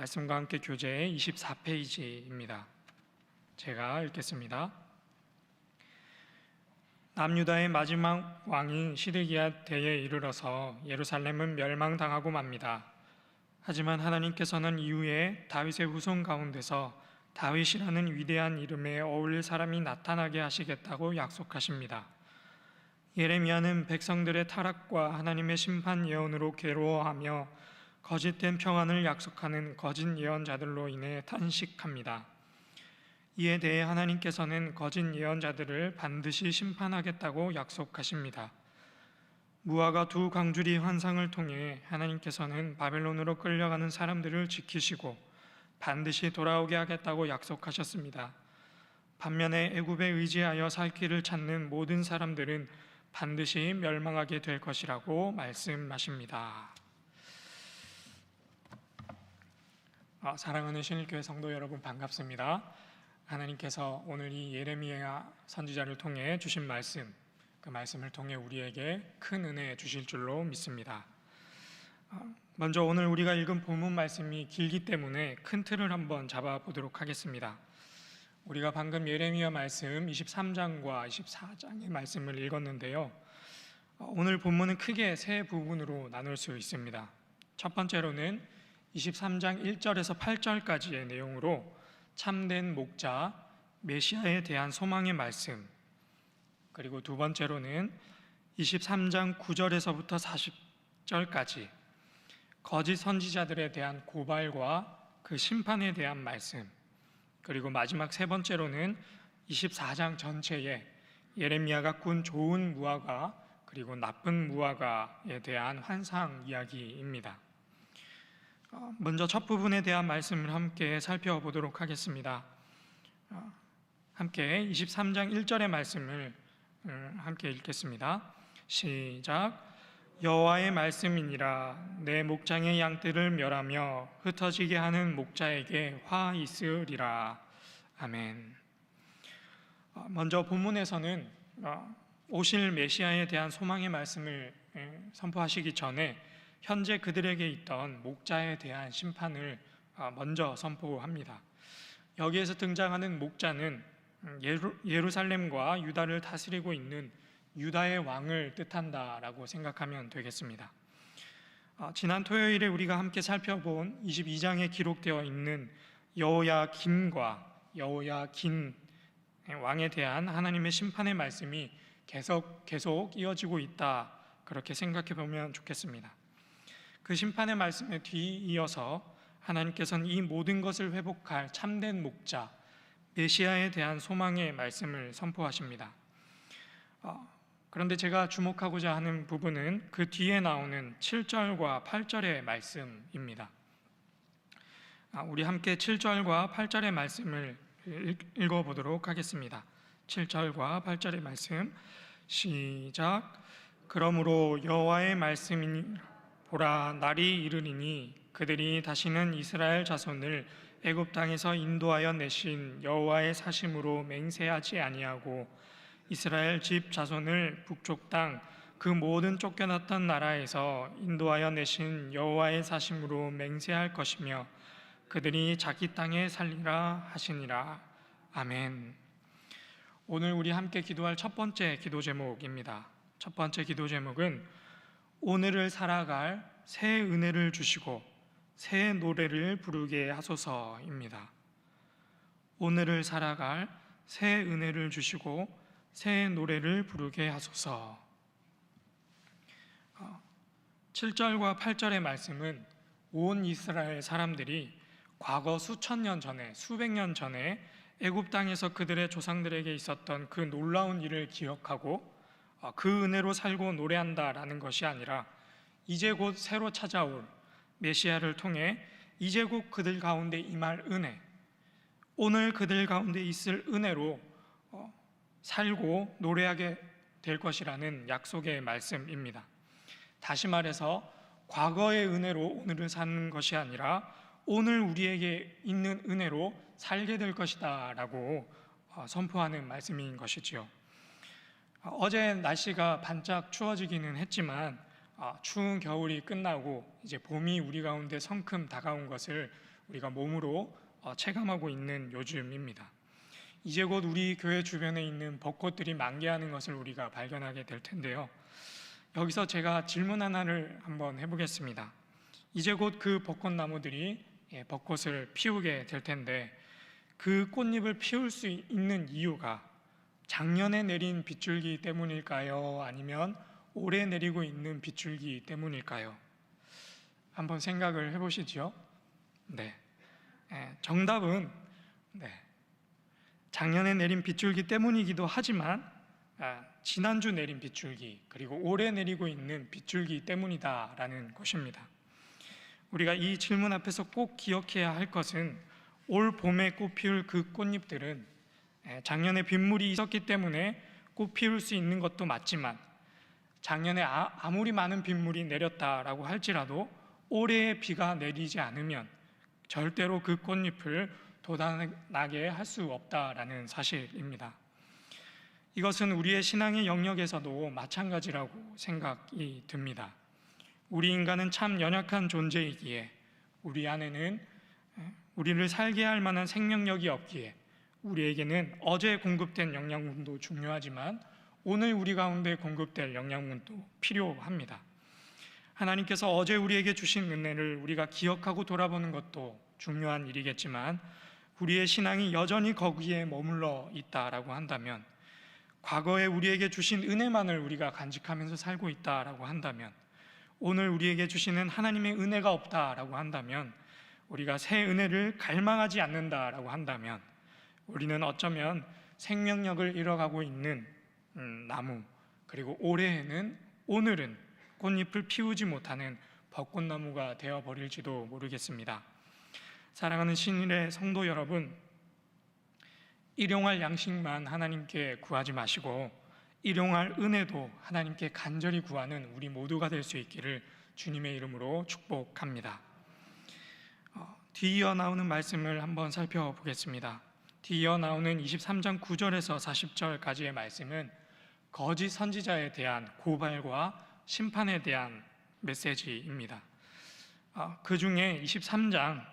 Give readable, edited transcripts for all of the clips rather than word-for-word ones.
말씀과 함께 교재 24페이지입니다. 제가 읽겠습니다. 남유다의 마지막 왕인 시드기야 때에 이르러서 예루살렘은 멸망당하고 맙니다. 하지만 하나님께서는 이후에 다윗의 후손 가운데서 다윗이라는 위대한 이름에 어울릴 사람이 나타나게 하시겠다고 약속하십니다. 예레미야는 백성들의 타락과 하나님의 심판 예언으로 괴로워하며 거짓된 평안을 약속하는 거짓 예언자들로 인해 탄식합니다. 이에 대해 하나님께서는 거짓 예언자들을 반드시 심판하겠다고 약속하십니다. 무화과 두 광주리 환상을 통해 하나님께서는 바벨론으로 끌려가는 사람들을 지키시고 반드시 돌아오게 하겠다고 약속하셨습니다. 반면에 애굽에 의지하여 살 길을 찾는 모든 사람들은 반드시 멸망하게 될 것이라고 말씀하십니다. 사랑하는 신일교회 성도 여러분, 반갑습니다. 하나님께서 오늘 이 예레미야 선지자를 통해 주신 말씀, 그 말씀을 통해 우리에게 큰 은혜 주실 줄로 믿습니다. 먼저 오늘 우리가 읽은 본문 말씀이 길기 때문에 큰 틀을 한번 잡아보도록 하겠습니다. 우리가 방금 예레미야 말씀 23장과 24장의 말씀을 읽었는데요, 오늘 본문은 크게 세 부분으로 나눌 수 있습니다. 첫 번째로는 23장 1절에서 8절까지의 내용으로 참된 목자 메시아에 대한 소망의 말씀, 그리고 두 번째로는 23장 9절에서부터 40절까지 거짓 선지자들에 대한 고발과 그 심판에 대한 말씀, 그리고 마지막 세 번째로는 24장 전체에 예레미야가 꾼 좋은 무화과 그리고 나쁜 무화과에 대한 환상 이야기입니다. 먼저 첫 부분에 대한 말씀을 함께 살펴보도록 하겠습니다. 함께 23장 1절의 말씀을 함께 읽겠습니다. 시작. 여호와의 말씀이니라. 내 목장의 양떼를 멸하며 흩어지게 하는 목자에게 화 있으리라. 아멘. 먼저 본문에서는 오실 메시아에 대한 소망의 말씀을 선포하시기 전에 현재 그들에게 있던 목자에 대한 심판을 먼저 선포합니다. 여기에서 등장하는 목자는 예루살렘과 유다를 다스리고 있는 유다의 왕을 뜻한다라고 생각하면 되겠습니다. 지난 토요일에 우리가 함께 살펴본 22장에 기록되어 있는 여호야김과 여호야긴 왕에 대한 하나님의 심판의 말씀이 계속 이어지고 있다, 그렇게 생각해 보면 좋겠습니다. 그 심판의 말씀에 뒤이어서 하나님께서는 이 모든 것을 회복할 참된 목자 메시아에 대한 소망의 말씀을 선포하십니다. 그런데 제가 주목하고자 하는 부분은 그 뒤에 나오는 7절과 8절의 말씀입니다. 우리 함께 7절과 8절의 말씀을 읽어보도록 하겠습니다. 7절과 8절의 말씀 시작. 그러므로 여호와의 말씀이 보라, 날이 이르리니 그들이 다시는 이스라엘 자손을 애굽 땅에서 인도하여 내신 여호와의 사심으로 맹세하지 아니하고 이스라엘 집 자손을 북쪽 땅 그 모든 쫓겨났던 나라에서 인도하여 내신 여호와의 사심으로 맹세할 것이며 그들이 자기 땅에 살리라 하시니라. 아멘. 오늘 우리 함께 기도할 첫 번째 기도 제목입니다. 첫 번째 기도 제목은 오늘을 살아갈 새 은혜를 주시고 새 노래를 부르게 하소서입니다. 오늘을 살아갈 새 은혜를 주시고 새 노래를 부르게 하소서. 7절과 8절의 말씀은 온 이스라엘 사람들이 과거 수천 년 전에, 수백 년 전에 애굽 땅에서 그들의 조상들에게 있었던 그 놀라운 일을 기억하고 그 은혜로 살고 노래한다라는 것이 아니라 이제 곧 새로 찾아올 메시아를 통해 이제 곧 그들 가운데 임할 은혜, 오늘 그들 가운데 있을 은혜로 살고 노래하게 될 것이라는 약속의 말씀입니다. 다시 말해서 과거의 은혜로 오늘을 사는 것이 아니라 오늘 우리에게 있는 은혜로 살게 될 것이다 라고 선포하는 말씀인 것이지요. 어제 날씨가 반짝 추워지기는 했지만 추운 겨울이 끝나고 이제 봄이 우리 가운데 성큼 다가온 것을 우리가 몸으로 체감하고 있는 요즘입니다. 이제 곧 우리 교회 주변에 있는 벚꽃들이 만개하는 것을 우리가 발견하게 될 텐데요. 여기서 제가 질문 하나를 한번 해보겠습니다. 이제 곧 그 벚꽃나무들이 벚꽃을 피우게 될 텐데, 그 꽃잎을 피울 수 있는 이유가 작년에 내린 빗줄기 때문일까요? 아니면 올해 내리고 있는 빗줄기 때문일까요? 한번 생각을 해보시죠. 네, 정답은 작년에 내린 빗줄기 때문이기도 하지만 지난주 내린 빗줄기, 그리고 올해 내리고 있는 빗줄기 때문이다라는 것입니다. 우리가 이 질문 앞에서 꼭 기억해야 할 것은, 올 봄에 꽃 피울 그 꽃잎들은 작년에 빗물이 있었기 때문에 꽃 피울 수 있는 것도 맞지만, 작년에 아무리 많은 빗물이 내렸다라고 할지라도 올해의 비가 내리지 않으면 절대로 그 꽃잎을 돋아나게 할 수 없다라는 사실입니다. 이것은 우리의 신앙의 영역에서도 마찬가지라고 생각이 듭니다. 우리 인간은 참 연약한 존재이기에, 우리 안에는 우리를 살게 할 만한 생명력이 없기에, 우리에게는 어제 공급된 영양분도 중요하지만 오늘 우리 가운데 공급될 영양분도 필요합니다. 하나님께서 어제 우리에게 주신 은혜를 우리가 기억하고 돌아보는 것도 중요한 일이겠지만, 우리의 신앙이 여전히 거기에 머물러 있다라고 한다면, 과거에 우리에게 주신 은혜만을 우리가 간직하면서 살고 있다라고 한다면, 오늘 우리에게 주시는 하나님의 은혜가 없다라고 한다면, 우리가 새 은혜를 갈망하지 않는다라고 한다면, 우리는 어쩌면 생명력을 잃어가고 있는 나무, 그리고 오늘은 꽃잎을 피우지 못하는 벚꽃나무가 되어버릴지도 모르겠습니다. 사랑하는 신일의 성도 여러분, 일용할 양식만 하나님께 구하지 마시고 일용할 은혜도 하나님께 간절히 구하는 우리 모두가 될 수 있기를 주님의 이름으로 축복합니다. 뒤이어 나오는 말씀을 한번 살펴보겠습니다. 뒤이어 나오는 23장 9절에서 40절까지의 말씀은 거짓 선지자에 대한 고발과 심판에 대한 메시지입니다. 그 중에 23장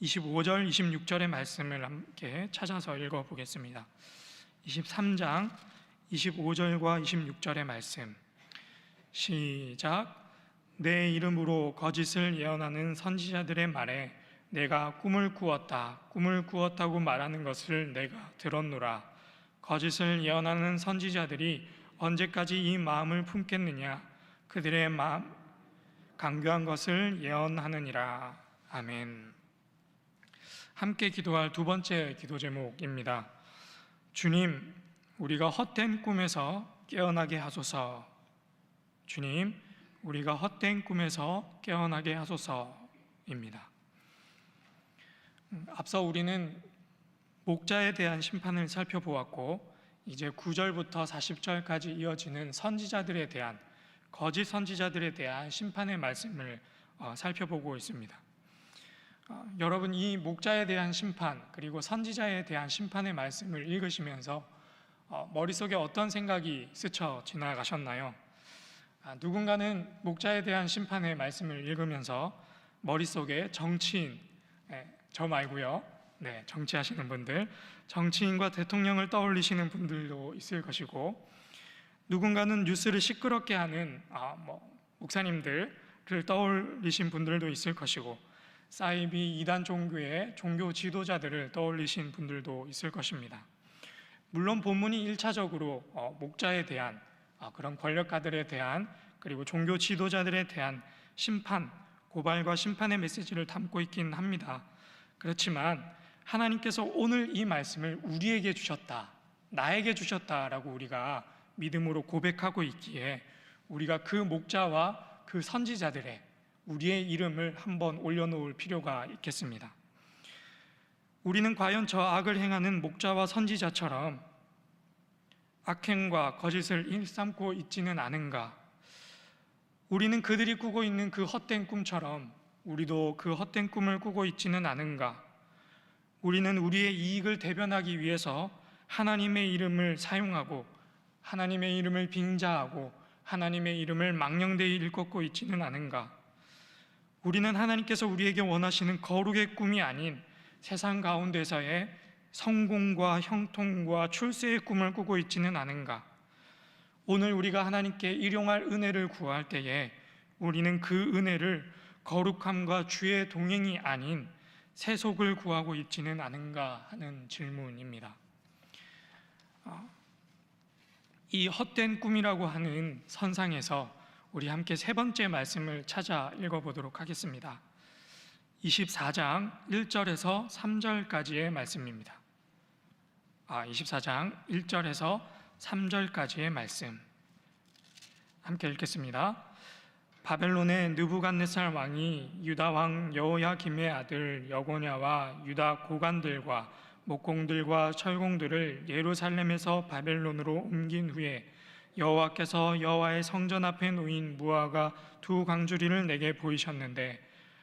25절, 26절의 말씀을 함께 찾아서 읽어보겠습니다. 23장 25절과 26절의 말씀, 시작. 내 이름으로 거짓을 예언하는 선지자들의 말에 내가 꿈을 꾸었다고 말하는 것을 내가 들었노라. 거짓을 예언하는 선지자들이 언제까지 이 마음을 품겠느냐? 그들의 마음 강교한 것을 예언하느니라. 아멘. 함께 기도할 두 번째 기도 제목입니다. 주님, 우리가 헛된 꿈에서 깨어나게 하소서. 주님, 우리가 헛된 꿈에서 깨어나게 하소서입니다. 앞서 우리는 목자에 대한 심판을 살펴보았고, 이제 9절부터 40절까지 이어지는 선지자들에 대한, 거짓 선지자들에 대한 심판의 말씀을 살펴보고 있습니다. 여러분, 이 목자에 대한 심판, 그리고 선지자에 대한 심판의 말씀을 읽으시면서 머릿속에 어떤 생각이 스쳐 지나가셨나요? 누군가는 목자에 대한 심판의 말씀을 읽으면서 머릿속에 정치인, 저 말고요, 정치하시는 분들, 정치인과 대통령을 떠올리시는 분들도 있을 것이고, 누군가는 뉴스를 시끄럽게 하는 목사님들을 떠올리신 분들도 있을 것이고, 사이비 이단 종교의 종교 지도자들을 떠올리신 분들도 있을 것입니다. 물론 본문이 1차적으로 목자에 대한, 그런 권력가들에 대한, 그리고 종교 지도자들에 대한 심판, 고발과 심판의 메시지를 담고 있긴 합니다. 그렇지만 하나님께서 오늘 이 말씀을 우리에게 주셨다, 나에게 주셨다라고 우리가 믿음으로 고백하고 있기에, 우리가 그 목자와 그 선지자들의 우리의 이름을 한번 올려놓을 필요가 있겠습니다. 우리는 과연 저 악을 행하는 목자와 선지자처럼 악행과 거짓을 일삼고 있지는 않은가? 우리는 그들이 꾸고 있는 그 헛된 꿈처럼 우리도 그 헛된 꿈을 꾸고 있지는 않은가? 우리는 우리의 이익을 대변하기 위해서 하나님의 이름을 사용하고, 하나님의 이름을 빙자하고, 하나님의 이름을 망령되이 일컫고 있지는 않은가? 우리는 하나님께서 우리에게 원하시는 거룩의 꿈이 아닌 세상 가운데서의 성공과 형통과 출세의 꿈을 꾸고 있지는 않은가? 오늘 우리가 하나님께 일용할 은혜를 구할 때에 우리는 그 은혜를 거룩함과 주의 동행이 아닌 세속을 구하고 있지는 않은가 하는 질문입니다. 이 헛된 꿈이라고 하는 선상에서 우리 함께 세 번째 말씀을 찾아 읽어보도록 하겠습니다. 24장 1절에서 3절까지의 말씀입니다. 24장 1절에서 3절까지의 말씀 함께 읽겠습니다. 바벨론의 느부갓네살 왕이 유다 왕 여호야김의 아들 여고냐와 유다 고관들과 목공들과 철공들을 예루살렘에서 바벨론으로 옮긴 후에 여호와께서 여호와의 성전 앞에 놓인 무화과 두 광주리를 내게 보이셨는데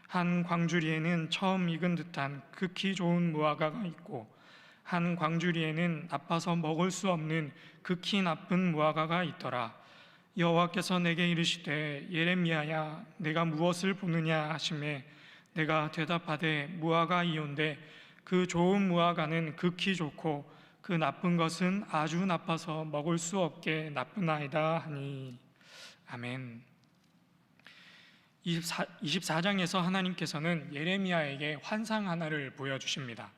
한 광주리에는 처음 익은 듯한 극히 좋은 무화과가 있고 한 광주리에는 나빠서 먹을 수 없는 극히 나쁜 무화과가 있더라. 여호와께서 내게 이르시되 예레미야야 내가 무엇을 보느냐 하시매 내가 대답하되 무화과이온데 그 좋은 무화과는 극히 좋고 그 나쁜 것은 아주 나빠서 먹을 수 없게 나쁘나이다 하니. 아멘. 24장에서 하나님께서는 예레미야에게 환상 하나를 보여주십니다.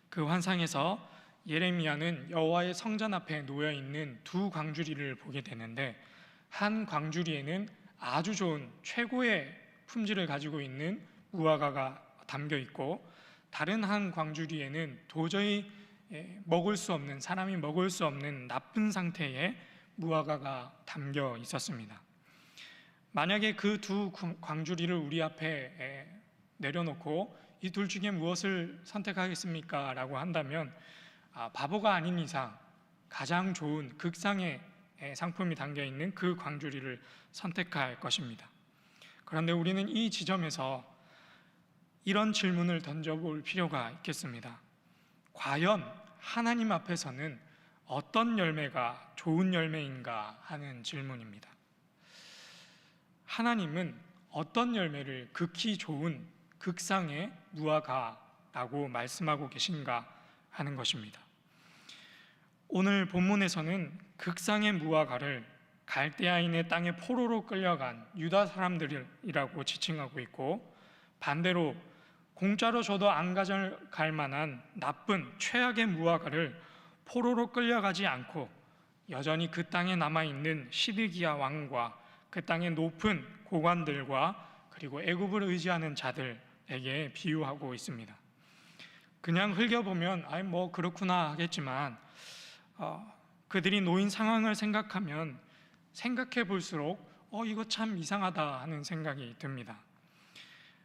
그 환상에서 예레미야는 여호와의 성전 앞에 놓여 있는 두 광주리를 보게 되는데 한 광주리에는 아주 좋은 최고의 품질을 가지고 있는 무화과가 담겨 있고 다른 한 광주리에는 도저히 먹을 수 없는, 사람이 먹을 수 없는 나쁜 상태의 무화과가 담겨 있었습니다. 만약에 그 두 광주리를 우리 앞에 내려놓고 이 둘 중에 무엇을 선택하겠습니까? 라고 한다면 바보가 아닌 이상 가장 좋은 극상의 상품이 담겨있는 그 광주리를 선택할 것입니다. 그런데 우리는 이 지점에서 이런 질문을 던져볼 필요가 있겠습니다. 과연 하나님 앞에서는 어떤 열매가 좋은 열매인가 하는 질문입니다. 하나님은 어떤 열매를 극히 좋은 극상의 무화과라고 말씀하고 계신가 하는 것입니다. 오늘 본문에서는 극상의 무화과를 갈대아인의 땅에 포로로 끌려간 유다 사람들이라고 지칭하고 있고 반대로 공짜로 줘도 안 가져갈 만한 나쁜 최악의 무화과를 포로로 끌려가지 않고 여전히 그 땅에 남아있는 시드기야 왕과 그 땅의 높은 고관들과 그리고 애굽을 의지하는 자들에게 비유하고 있습니다. 그냥 흘겨보면 뭐 그렇구나 하겠지만 그들이 놓인 상황을 생각하면 생각해 볼수록 이거 참 이상하다 하는 생각이 듭니다.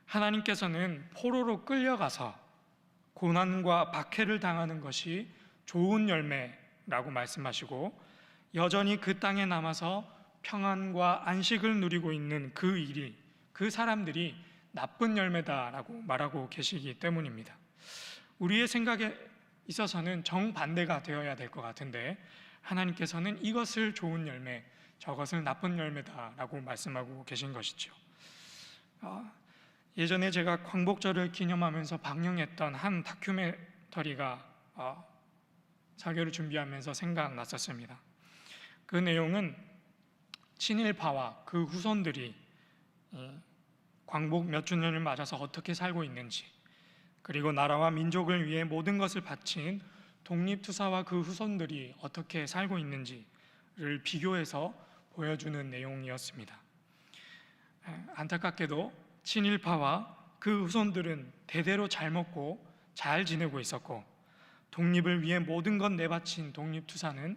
하나님께서는 포로로 끌려가서 고난과 박해를 당하는 것이 좋은 열매라고 말씀하시고 여전히 그 땅에 남아서 평안과 안식을 누리고 있는 그 일이, 그 사람들이 나쁜 열매다라고 말하고 계시기 때문입니다. 우리의 생각에 있어서는 정반대가 되어야 될 것 같은데 하나님께서는 이것을 좋은 열매, 저것을 나쁜 열매다라고 말씀하고 계신 것이죠. 예전에 제가 광복절을 기념하면서 방영했던 한 다큐멘터리가 설교를 준비하면서 생각났었습니다. 그 내용은 친일파와 그 후손들이 광복 몇 주년을 맞아서 어떻게 살고 있는지, 그리고 나라와 민족을 위해 모든 것을 바친 독립투사와 그 후손들이 어떻게 살고 있는지를 비교해서 보여주는 내용이었습니다. 안타깝게도 친일파와 그 후손들은 대대로 잘 먹고 잘 지내고 있었고 독립을 위해 모든 것 내바친 독립투사는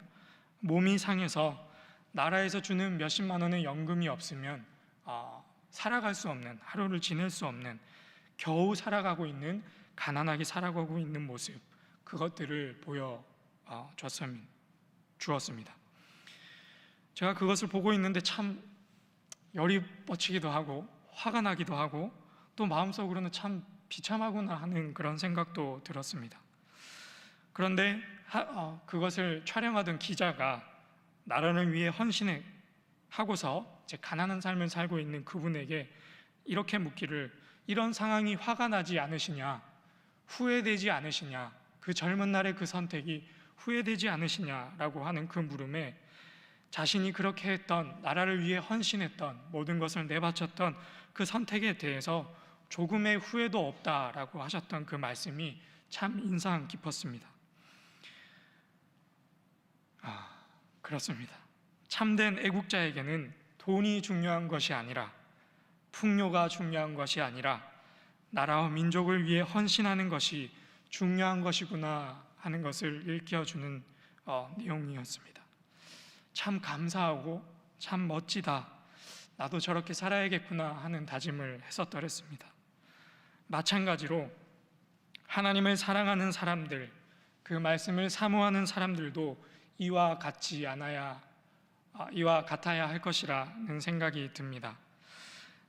몸이 상해서 나라에서 주는 몇십만 원의 연금이 없으면 살아갈 수 없는, 하루를 지낼 수 없는, 겨우 살아가고 있는, 가난하게 살아가고 있는 모습, 그것들을 주었습니다. 제가 그것을 보고 있는데 참 열이 뻗치기도 하고 화가 나기도 하고 또 마음속으로는 참 비참하구나 하는 그런 생각도 들었습니다. 그런데 그것을 촬영하던 기자가 나라를 위해 헌신하고서 가난한 삶을 살고 있는 그분에게 이렇게 묻기를 이런 상황이 화가 나지 않으시냐? 후회되지 않으시냐? 그 젊은 날의 그 선택이 후회되지 않으시냐라고 하는 그 물음에 자신이 그렇게 했던, 나라를 위해 헌신했던, 모든 것을 내바쳤던 그 선택에 대해서 조금의 후회도 없다라고 하셨던 그 말씀이 참 인상 깊었습니다. 그렇습니다. 참된 애국자에게는 돈이 중요한 것이 아니라, 풍요가 중요한 것이 아니라 나라와 민족을 위해 헌신하는 것이 중요한 것이구나 하는 것을 일깨워주는 내용이었습니다. 참 감사하고 참 멋지다, 나도 저렇게 살아야겠구나 하는 다짐을 했었더랬습니다. 마찬가지로 하나님을 사랑하는 사람들, 그 말씀을 사모하는 사람들도 이와 같아야 할 것이라는 생각이 듭니다.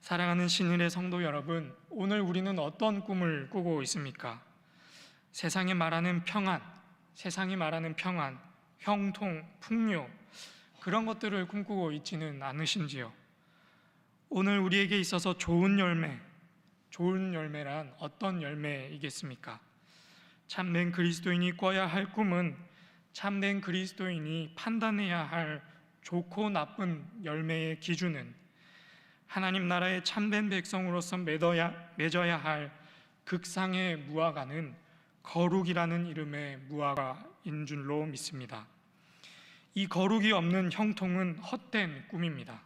사랑하는 신일의 성도 여러분, 오늘 우리는 어떤 꿈을 꾸고 있습니까? 세상이 말하는 평안, 형통, 풍요, 그런 것들을 꿈꾸고 있지는 않으신지요? 오늘 우리에게 있어서 좋은 열매란 어떤 열매이겠습니까? 참된 그리스도인이 꿔야 할 꿈은 참된 그리스도인이 판단해야 할 좋고 나쁜 열매의 기준은 하나님 나라의 참된 백성으로서 맺어야 할 극상의 무화과는 거룩이라는 이름의 무화과인 줄로 믿습니다. 이 거룩이 없는 형통은 헛된 꿈입니다.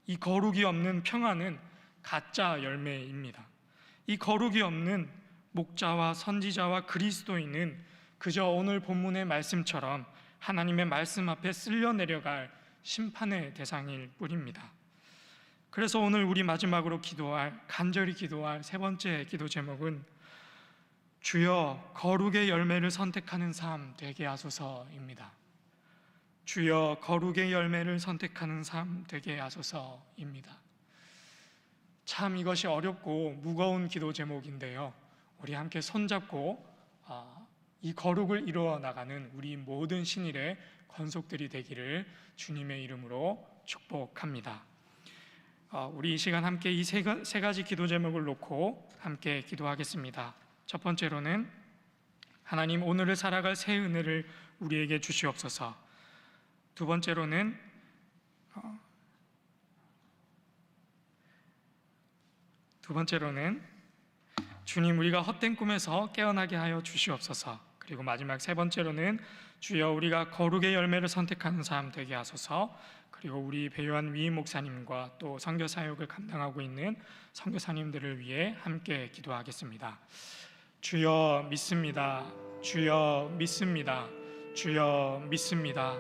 이 거룩이 없는 평안은 가짜 열매입니다. 이 거룩이 없는 목자와 선지자와 그리스도인은 그저 오늘 본문의 말씀처럼 하나님의 말씀 앞에 쓸려 내려갈 심판의 대상일 뿐입니다. 그래서 오늘 우리 마지막으로 간절히 기도할 세 번째 기도 제목은 주여 거룩의 열매를 선택하는 삶 되게 하소서입니다. 주여 거룩의 열매를 선택하는 삶 되게 하소서입니다. 참 이것이 어렵고 무거운 기도 제목인데요, 우리 함께 손잡고 이 거룩을 이루어 나가는 우리 모든 신일의 권속들이 되기를 주님의 이름으로 축복합니다. 우리 이 시간 함께 이 세 가지 기도 제목을 놓고 함께 기도하겠습니다. 첫 번째로는 하나님 오늘을 살아갈 새 은혜를 우리에게 주시옵소서. 두 번째로는 주님 우리가 헛된 꿈에서 깨어나게 하여 주시옵소서. 그리고 마지막 세 번째로는 주여 우리가 거룩의 열매를 선택하는 삶 되게 하소서. 그리고 우리 배요한 위임 목사님과 또 선교 사역을 감당하고 있는 선교사님들을 위해 함께 기도하겠습니다. 주여 믿습니다. 주여 믿습니다. 주여 믿습니다.